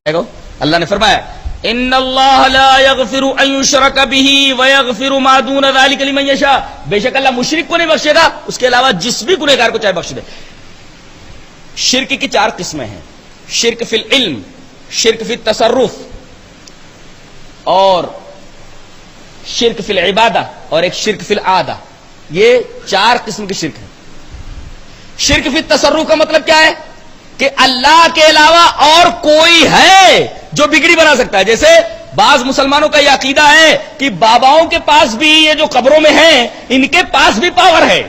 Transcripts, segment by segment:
اللہ نے فرمایا ان اللہ لا یغفر ان یشرک بہ ویغفر ما دون ذلک لمن یشاء، بے شک اللہ مشرک کو نہیں بخشے گا، اس کے علاوہ جس بھی گنہگار کو چاہے بخش دے۔ شرک کی 4 قسمیں ہیں، شرک فی العلم، شرک فی التصرف، اور شرک فی العبادہ، اور ایک شرک فی العادہ۔ یہ 4 قسم کے شرک ہیں۔ شرک فی التصرف کا مطلب کیا ہے؟ کہ اللہ کے علاوہ اور کوئی ہے جو بگڑی بنا سکتا ہے۔ جیسے بعض مسلمانوں کا یہ عقیدہ ہے کہ باباؤں کے پاس بھی، یہ جو قبروں میں ہیں، ان کے پاس بھی پاور ہے،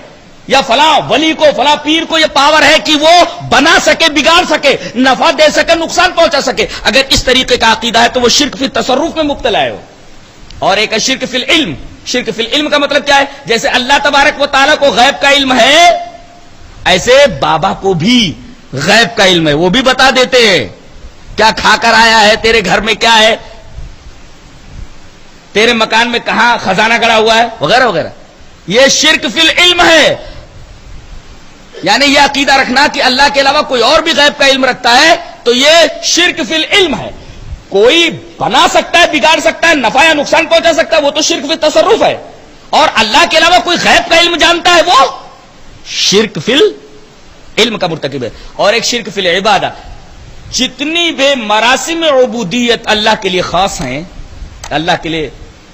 یا فلاں ولی کو، فلاں پیر کو یہ پاور ہے کہ وہ بنا سکے، بگاڑ سکے، نفع دے سکے، نقصان پہنچا سکے۔ اگر اس طریقے کا عقیدہ ہے تو وہ شرک فی تصرف میں مبتلا ہے۔ اور ایک ہے شرک فی العلم۔ شرک فی العلم کا مطلب کیا ہے؟ جیسے اللہ تبارک و تعالیٰ کو غیب کا علم ہے، ایسے بابا کو بھی غیب کا علم ہے، وہ بھی بتا دیتے ہیں کیا کھا کر آیا ہے، تیرے گھر میں کیا ہے، تیرے مکان میں کہاں خزانہ گڑا ہوا ہے، وغیرہ وغیرہ۔ یہ شرک فی العلم ہے، یعنی یہ عقیدہ رکھنا کہ اللہ کے علاوہ کوئی اور بھی غیب کا علم رکھتا ہے تو یہ شرک فی العلم ہے۔ کوئی بنا سکتا ہے، بگاڑ سکتا ہے، نفع یا نقصان پہنچا سکتا ہے، وہ تو شرک فی تصرف ہے۔ اور اللہ کے علاوہ کوئی غیب کا علم جانتا ہے، وہ شرک فی علم کا مرتکب ہے۔ اور ایک شرک فی العبادہ، جتنی بھی مراسم عبودیت اللہ کے لیے خاص ہیں، اللہ کے لیے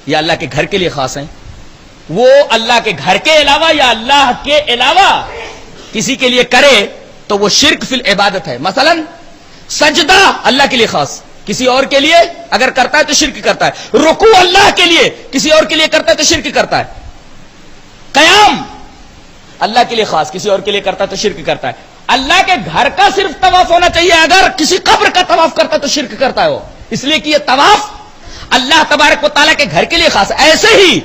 یا اللہ کے گھر کے لیے خاص ہیں، وہ اللہ کے گھر کے علاوہ یا اللہ کے علاوہ کسی کے لیے کرے تو وہ شرک فی العبادت ہے۔ مثلا سجدہ اللہ کے لیے خاص، کسی اور کے لیے اگر کرتا ہے تو شرک کرتا ہے۔ رکوع اللہ کے لیے، کسی اور کے لیے کرتا ہے تو شرک کرتا ہے۔ قیام اللہ کے لیے خاص، کسی اور کے لیے کرتا ہے تو شرک کرتا ہے۔ اللہ کے گھر کا صرف طواف ہونا چاہیے، اگر کسی قبر کا طواف کرتا ہے تو شرک کرتا ہے وہ، اس لیے کہ یہ طواف اللہ تبارک و تعالیٰ کے گھر کے لیے خاص ہے۔ ایسے ہی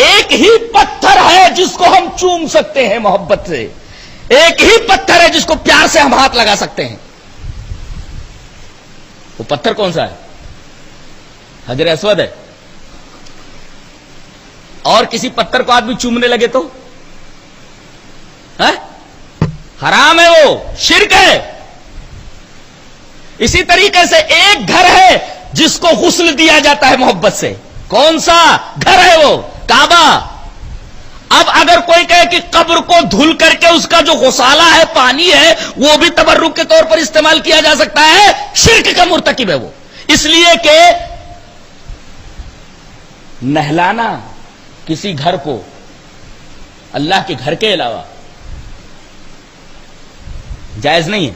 ایک ہی پتھر ہے جس کو ہم چوم سکتے ہیں محبت سے، ایک ہی پتھر ہے جس کو پیار سے ہم ہاتھ لگا سکتے ہیں، وہ پتھر کون سا ہے؟ حجر اسود ہے۔ اور کسی پتھر کو آدمی چومنے لگے تو حرام ہے، وہ شرک ہے۔ اسی طریقے سے ایک گھر ہے جس کو غسل دیا جاتا ہے محبت سے، کون سا گھر ہے وہ؟ کعبہ۔ اب اگر کوئی کہے کہ قبر کو دھل کر کے اس کا جو غسالہ ہے، پانی ہے، وہ بھی تبرک کے طور پر استعمال کیا جا سکتا ہے، شرک کا مرتکب ہے وہ۔ اس لیے کہ نہلانا کسی گھر کو اللہ کے گھر کے علاوہ جائز نہیں ہے۔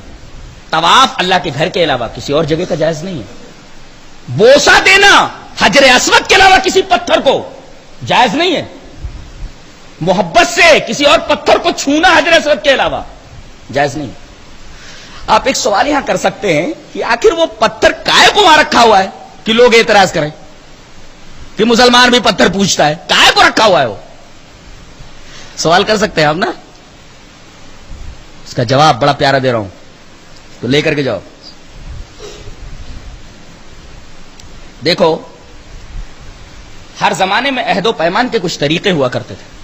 طواف اللہ کے گھر کے علاوہ کسی اور جگہ کا جائز نہیں ہے۔ بوسہ دینا حجر اسود کے علاوہ کسی پتھر کو جائز نہیں ہے۔ محبت سے کسی اور پتھر کو چھونا حجر اسود کے علاوہ جائز نہیں ہے۔ آپ ایک سوال یہاں کر سکتے ہیں کہ آخر وہ پتھر کائے کو وہاں رکھا ہوا ہے کہ لوگ اعتراض کریں کہ مسلمان بھی پتھر پوجتا ہے، کائے کو رکھا ہوا ہے؟ وہ سوال کر سکتے ہیں آپ نا؟ اس کا جواب بڑا پیارا دے رہا ہوں، تو لے کر کے جاؤ۔ دیکھو، ہر زمانے میں عہد و پیمان کے کچھ طریقے ہوا کرتے تھے۔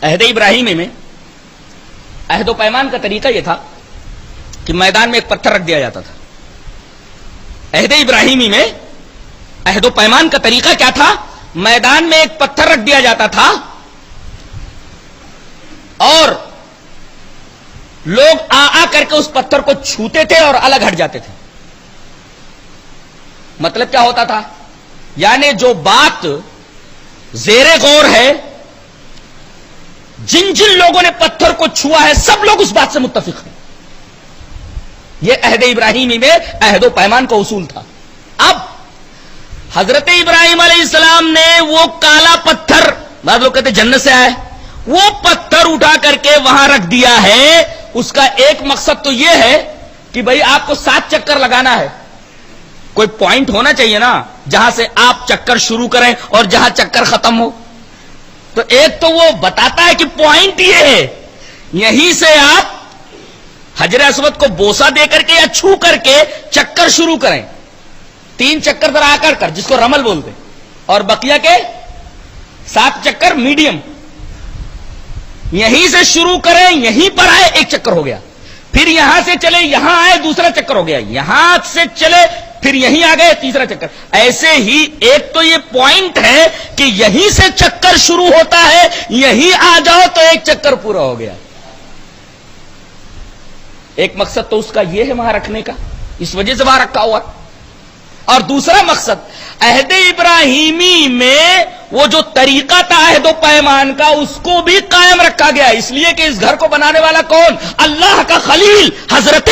عہد ابراہیمی میں عہد و پیمان کا طریقہ یہ تھا کہ میدان میں ایک پتھر رکھ دیا جاتا تھا۔ عہد ابراہیمی میں عہد و پیمان کا طریقہ کیا تھا؟ میدان میں ایک پتھر رکھ دیا جاتا تھا اور لوگ آ کر کے اس پتھر کو چھوتے تھے اور الگ ہٹ جاتے تھے۔ مطلب کیا ہوتا تھا؟ یعنی جو بات زیر غور ہے، جن جن لوگوں نے پتھر کو چھوا ہے، سب لوگ اس بات سے متفق ہیں۔ یہ عہد ابراہیمی میں عہد و پیمان کا اصول تھا۔ اب حضرت ابراہیم علیہ السلام نے وہ کالا پتھر، بعض لوگ کہتے جنت سے آئے، وہ پتھر اٹھا کر کے وہاں رکھ دیا ہے۔ اس کا ایک مقصد تو یہ ہے کہ بھئی آپ کو 7 چکر لگانا ہے، کوئی پوائنٹ ہونا چاہیے نا جہاں سے آپ چکر شروع کریں اور جہاں چکر ختم ہو۔ تو ایک تو وہ بتاتا ہے کہ پوائنٹ یہ ہے، یہیں سے آپ حجر اسود کو بوسہ دے کر کے یا چھو کر کے چکر شروع کریں، 3 چکر ذرا آ کر جس کو رمل بولتے، اور بقیہ کے 7 چکر میڈیم، یہیں سے شروع کریں، یہیں پر آئے، 1 چکر ہو گیا۔ پھر یہاں سے چلے یہاں آئے دوسرا چکر ہو گیا, یہاں سے چلے پھر یہیں آ گئے تیسرا چکر. ایسے ہی ایک تو یہ پوائنٹ ہے کہ یہیں سے چکر شروع ہوتا ہے, یہیں آ جاؤ تو ایک چکر پورا ہو گیا. ایک مقصد تو اس کا یہ ہے وہاں رکھنے کا, اس وجہ سے وہاں رکھا ہوا. اور دوسرا مقصد عہد ابراہیمی میں وہ جو طریقہ تھا عہد و پیمان کا, اس کو بھی قائم رکھا گیا, اس لیے کہ اس گھر کو بنانے والا کون؟ اللہ کا خلیل حضرت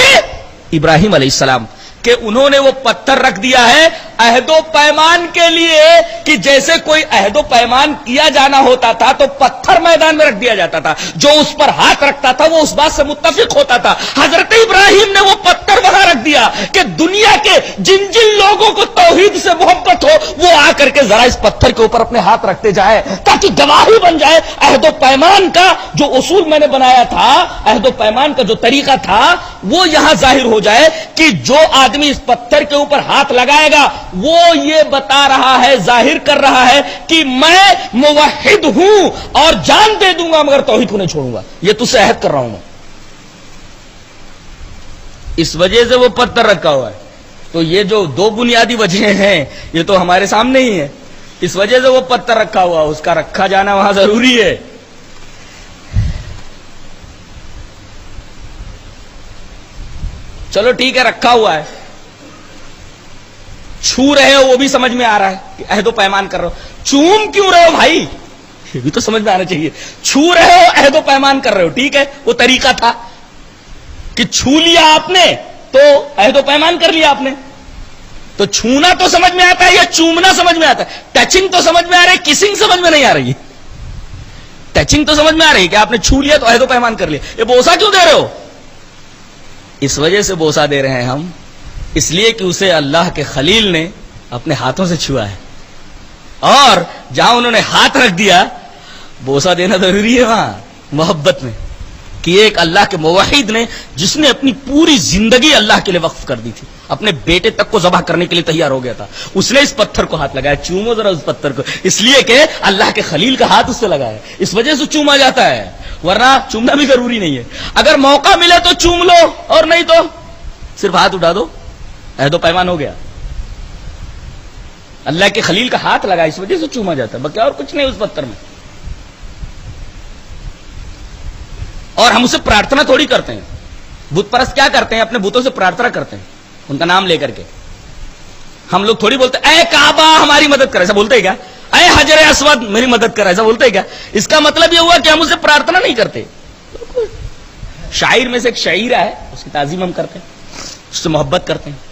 ابراہیم علیہ السلام, کہ انہوں نے وہ پتھر رکھ دیا ہے عہد و پیمان کے لیے, کہ جیسے کوئی عہد و پیمان کیا جانا ہوتا تھا تو پتھر میدان میں رکھ دیا جاتا تھا, جو اس پر ہاتھ رکھتا تھا وہ اس بات سے متفق ہوتا تھا. حضرت ابراہیم نے وہ پتھر وہاں رکھ دیا کہ دنیا کے جن جن لوگوں کو توحید سے محبت ہو وہ آ کر کے ذرا اس پتھر کے اوپر اپنے ہاتھ رکھتے جائے, تاکہ گواہی بن جائے عہد و پیمان کا جو اصول میں نے بنایا تھا, عہد و پیمان کا جو طریقہ تھا وہ یہاں ظاہر ہو جائے کہ جو آدمی اس پتھر کے اوپر ہاتھ لگائے گا وہ یہ بتا رہا ہے, ظاہر کر رہا ہے کہ میں موحد ہوں اور جان دے دوں گا مگر توحید کو نہیں چھوڑوں گا, یہ تجھ سے عہد کر رہا ہوں میں. اس وجہ سے وہ پتھر رکھا ہوا ہے. تو یہ جو دو بنیادی وجہیں ہیں یہ تو ہمارے سامنے ہی ہے, اس وجہ سے وہ پتھر رکھا ہوا, اس کا رکھا جانا وہاں ضروری ہے. چلو ٹھیک ہے رکھا ہوا ہے, چھو رہے ہو وہ بھی سمجھ میں آ رہا ہے کہ عہد و پیمان کر رہے ہو, چوم کیوں رہے ہو بھائی یہ بھی تو سمجھ میں آنا چاہیے. چھو رہے ہو عہد و پیمان کر رہے ہو, ٹھیک ہے وہ طریقہ تھا کہ چھو لیا آپ نے تو عہد و پیمان کر لیا آپ نے, تو چھونا تو سمجھ میں آتا ہے یا چومنا سمجھ میں آتا ہے؟ ٹچنگ تو سمجھ میں آ رہی ہے, کسنگ سمجھ میں نہیں آ رہی. ٹچنگ تو سمجھ میں آ رہی ہے کہ آپ نے چھو لیا تو عہد و پیمان کر لیا. یہ بوسا کیوں دے رہے ہو؟ اس وجہ سے بوسا دے رہے ہیں ہم, اس لیے کہ اسے اللہ کے خلیل نے اپنے ہاتھوں سے چھوا ہے, اور جہاں انہوں نے ہاتھ رکھ دیا بوسا دینا ضروری ہے وہاں محبت میں, کہ ایک اللہ کے موحد نے جس نے اپنی پوری زندگی اللہ کے لیے وقف کر دی تھی, اپنے بیٹے تک کو ذبح کرنے کے لیے تیار ہو گیا تھا, اس نے اس پتھر کو ہاتھ لگایا. چومو ذرا اس پتھر کو, اس لیے کہ اللہ کے خلیل کا ہاتھ اس سے لگا ہے, اس وجہ سے چوما جاتا ہے, ورنہ چومنا بھی ضروری نہیں ہے. اگر موقع ملے تو چوم لو اور نہیں تو صرف ہاتھ اٹھا دو, عہد و پیمان ہو گیا. اللہ کے خلیل کا ہاتھ لگا اس وجہ سے چوما جاتا ہے, باقی اور کچھ نہیں اس پتھر میں. اور ہم اسے پرارتھنا تھوڑی کرتے ہیں, بت پرست کیا کرتے ہیں اپنے بتوں سے پرارتھنا کرتے ہیں ان کا نام لے کر کے. ہم لوگ تھوڑی بولتے اے کعبہ ہماری مدد کر, ایسا بولتے کیا؟ اے حجر اسود میری مدد کر, ایسا بولتے کیا؟ اس کا مطلب یہ ہوا کہ ہم اسے پرارتھنا نہیں کرتے. شاعر میں سے ایک شاعر ہے, اس کی تعظیم ہم کرتے ہیں, اس سے محبت کرتے ہیں.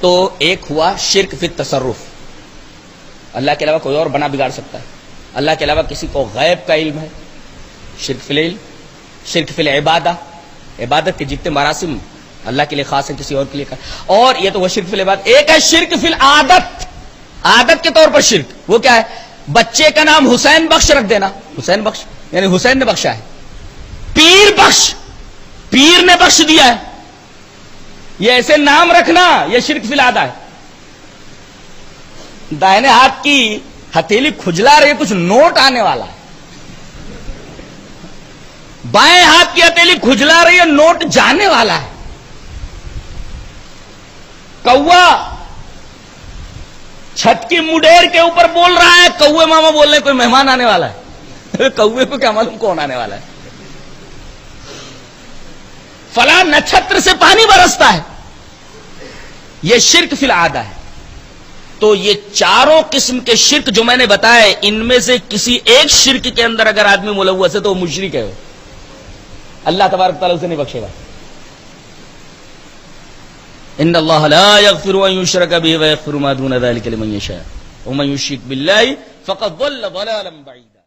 تو ایک ہوا شرک فی التصرف, اللہ کے علاوہ کوئی اور بنا بگاڑ سکتا ہے, اللہ کے علاوہ کسی کو غیب کا علم ہے. شرک فی العلم, شرک فی العبادہ, عبادت کے جتنے مراسم اللہ کے لیے خاص ہیں کسی اور کے لیے خاص. اور یہ تو وہ شرک فی العبادت. ایک ہے شرک فی العادت, عادت کے طور پر شرک. وہ کیا ہے؟ بچے کا نام حسین بخش رکھ دینا, حسین بخش یعنی حسین نے بخشا ہے. پیر بخش, پیر نے بخش دیا ہے, یہ ایسے نام رکھنا یہ شرک فی العادہ ہے. دائنے ہاتھ کی ہتھیلی کھجلا رہی ہے, کچھ نوٹ آنے والا ہے, بائیں ہاتھ کی ہتھیلی کھجلا رہی ہے, نوٹ جانے والا ہے. کوا چھت کی مڈیر کے اوپر بول رہا ہے, کوے ماما بول رہے ہیں کوئی مہمان آنے والا ہے. کوے کو کیا معلوم کون آنے والا ہے. فلاں نچھتر سے پانی برستا ہے, یہ شرک فی العادہ ہے. تو یہ چاروں قسم کے شرک جو میں نے بتائے, ان میں سے کسی ایک شرک کے اندر اگر آدمی ملوث ہے تو وہ مشرک ہے, اللہ تبارک تعالیٰ اسے نہیں بخشے گا. ان اللہ لا یغفر ان یشرک بہ ویغفر ما دون ذلک لمن یشاء ومن یشرک باللہ فقد ضل ضلالا بعیدا.